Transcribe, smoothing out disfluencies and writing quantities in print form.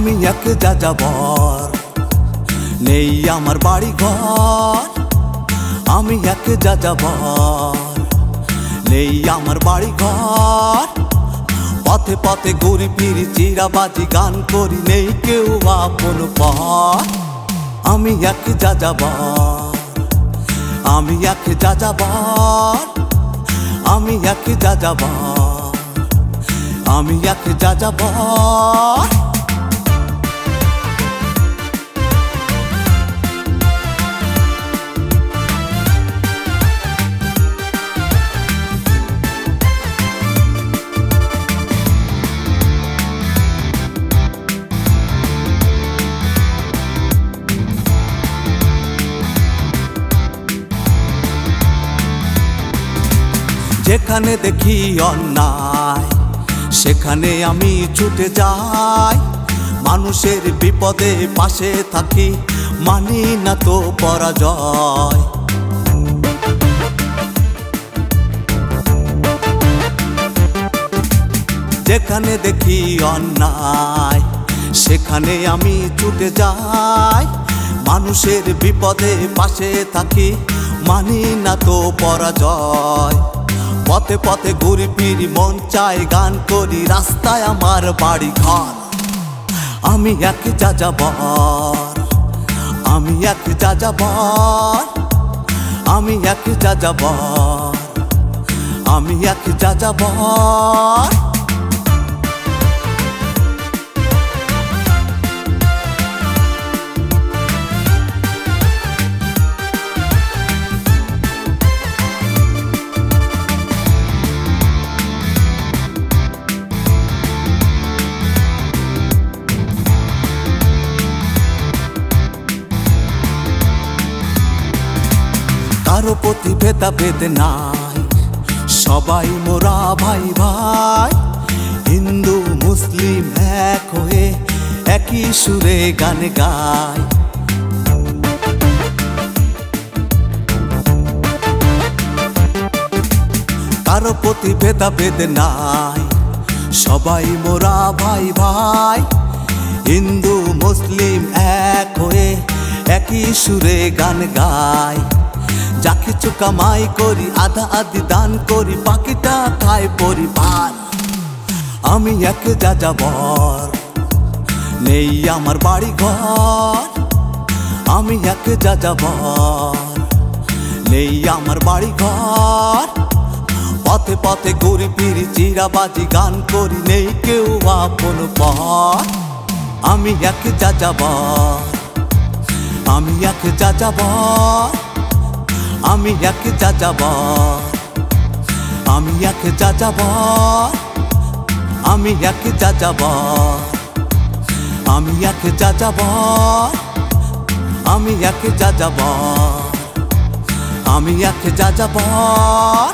আমি এক যাযাবর, নেই আমার বাড়ি ঘর। আমি এক যাযাবর, নেই আমার বাড়ি ঘর। পথে পথে ঘুরি ফিরি, চিরাবাজি গান করি, নেই কেউ আপন পর। আমি এক যাযাবর, আমি এক যাযাবর, আমি এক যাযাবর, আমি এক যাযাবর। যেখানে দেখি অন্যায় সেখানে আমি ছুটে যাই। মানুষের বিপদে পাশে থাকি, মানি না তো পরাজয়। যেখানে দেখি অন্যায় সেখানে আমি ছুটে যাই। মানুষের বিপদে পাশে থাকি, মানি না তো পরাজয়। পথে পথে ঘুরি ফিরি, মন চাই গান করি, রাস্তায় আমার বাড়ি ঘর। আমি এক যাযাবর, আমি এক যাযাবর, আমি এক যাযাবর, আমি এক যাযাবর। কারো প্রতি ভেদাভেদ নাই, সবাই মোরা ভাই ভাই। হিন্দু মুসলিম এক হয়ে একই সুরে গান গায়। কারো প্রতি ভেদাভেদ নাই, সবাই মোরা ভাই ভাই। হিন্দু মুসলিম এক হয়ে একই সুরে গান গায়। যা কিছু কামাই করি, আধা আধি দান করি, বাকিটা খায় পরিবার। আমি এক যাযাবর, নেই আমার বাড়ি ঘর। আমি এক যাযাবর, নেই আমার বাড়ি ঘর। পথে পথে ঘুরি ফিরি, চিরাবাজি গান করি, নেই কেউ আপন পর। আমি এক যাযাবর, আমি এক যাযাবর, আমি এক যাযাবর, আমি এক যাযাবর, আমি এক যাযাবর, আমি এক যাযাবর, আমি এক যাযাবর, আমি এক যাযাবর।